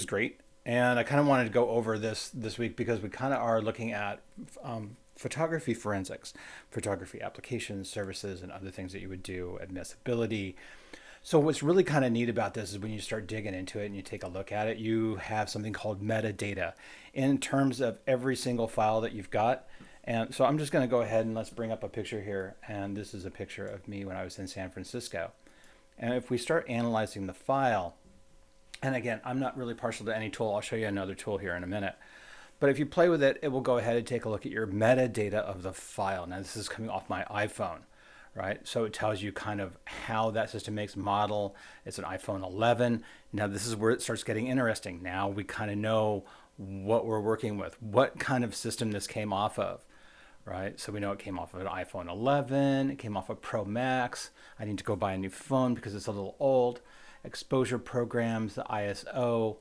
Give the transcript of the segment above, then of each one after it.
is great. And I kind of wanted to go over this week because we kind of are looking at photography forensics, photography applications, services, and other things that you would do, admissibility. So what's really kind of neat about this is when you start digging into it and you take a look at it, you have something called metadata in terms of every single file that you've got. And so I'm just going to go ahead and let's bring up a picture here. And this is a picture of me when I was in San Francisco. And if we start analyzing the file, and again, I'm not really partial to any tool. I'll show you another tool here in a minute. But if you play with it, it will go ahead and take a look at your metadata of the file. Now, this is coming off my iPhone, right? So it tells you kind of how that system makes model. It's an iPhone 11. Now, this is where it starts getting interesting. Now we kind of know what we're working with, what kind of system this came off of, right? So we know it came off of an iPhone 11. It came off of Pro Max. I need to go buy a new phone because it's a little old. Exposure programs, the ISO,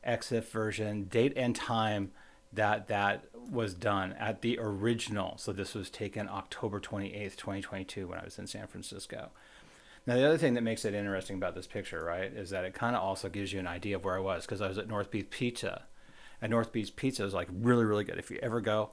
EXIF version, date and time that was done at the original. So this was taken October 28th, 2022 when I was in San Francisco. Now, the other thing that makes it interesting about this picture, right, is that it kind of also gives you an idea of where I was because I was at North Beach Pizza. And North Beach Pizza is like really, really good if you ever go.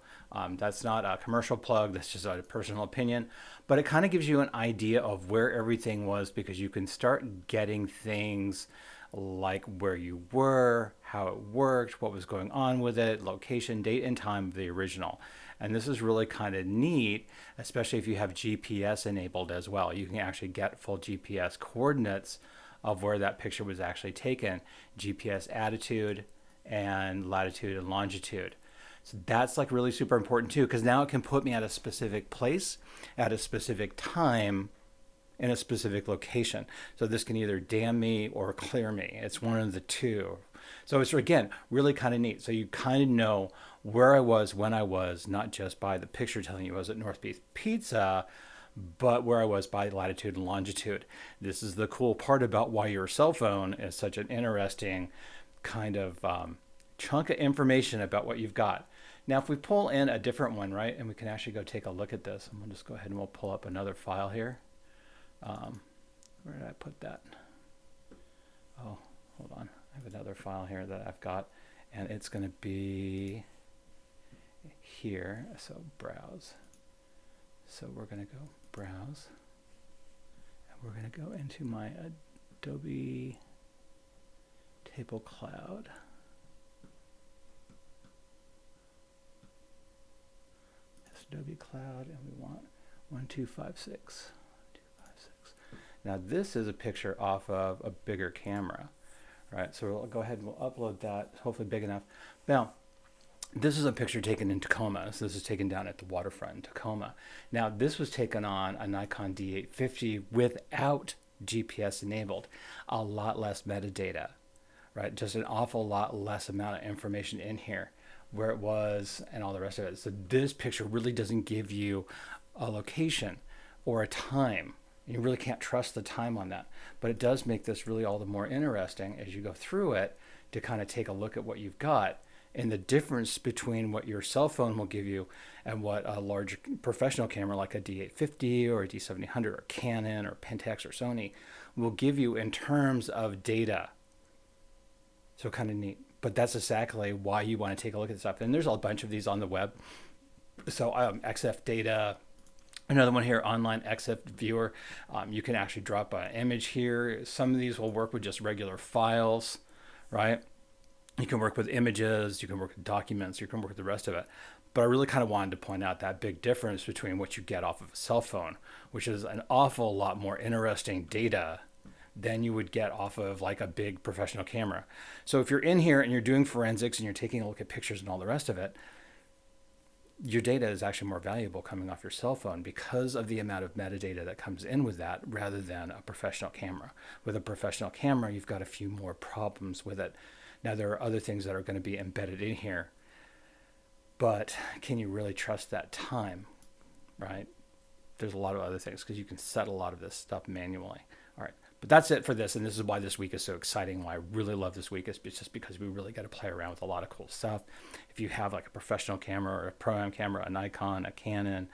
That's not a commercial plug. That's just a personal opinion. But it kind of gives you an idea of where everything was because you can start getting things like where you were, how it worked, what was going on with it, location, date, and time of the original. And this is really kind of neat, especially if you have GPS enabled as well. You can actually get full GPS coordinates of where that picture was actually taken, GPS attitude, and latitude and longitude. So that's like really super important too, because now it can put me at a specific place at a specific time in a specific location. So this can either damn me or clear me. It's one of the two. So it's again really kind of neat. So you kind of know where I was when I was, not just by the picture telling you I was at North Beach Pizza, but where I was by latitude and longitude. This is the cool part about why your cell phone is such an interesting kind of chunk of information about what you've got. Now, if we pull in a different one, right, and we can actually go take a look at this, I'm going to just go ahead and we'll pull up another file here. Where did I put that? Oh, hold on. I have another file here that I've got, and it's going to be here. So browse. So we're going to go browse, and we're going to go into my Adobe Table Cloud. It's Adobe Cloud, and we want 1256. Now this is a picture off of a bigger camera, right? So we'll go ahead and we'll upload that, hopefully big enough. Now, this is a picture taken in Tacoma. So this is taken down at the waterfront in Tacoma. Now this was taken on a Nikon D850 without GPS enabled. A lot less metadata, right? Just an awful lot less amount of information in here where it was and all the rest of it. So this picture really doesn't give you a location or a time. You really can't trust the time on that, but it does make this really all the more interesting as you go through it to kind of take a look at what you've got and the difference between what your cell phone will give you and what a large professional camera like a D850 or a D700 or Canon or Pentax or Sony will give you in terms of data. So kind of neat, but that's exactly why you want to take a look at this stuff. And there's a bunch of these on the web. So XF data. Another one here, online EXIF viewer. You can actually drop an image here. Some of these will work with just regular files, right? You can work with images, you can work with documents, you can work with the rest of it. But I really kind of wanted to point out that big difference between what you get off of a cell phone, which is an awful lot more interesting data than you would get off of like a big professional camera. So if you're in here and you're doing forensics and you're taking a look at pictures and all the rest of it, your data is actually more valuable coming off your cell phone because of the amount of metadata that comes in with that rather than a professional camera. With a professional camera, you've got a few more problems with it. Now, there are other things that are going to be embedded in here, but can you really trust that time, right? There's a lot of other things because you can set a lot of this stuff manually. All right. But that's it for this, and this is why this week is so exciting. Why I really love this week is just because we really got to play around with a lot of cool stuff. If you have like a professional camera or a pro-am camera, a Nikon, a Canon,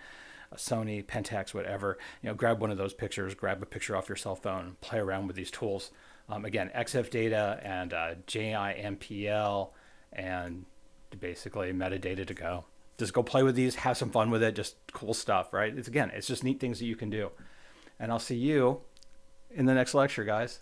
a Sony, Pentax, whatever, grab one of those pictures, grab a picture off your cell phone, play around with these tools. Again, EXIF data and JIMPL and basically metadata to go. Just go play with these, have some fun with it, just cool stuff, right? It's just neat things that you can do. And I'll see you in the next lecture, guys.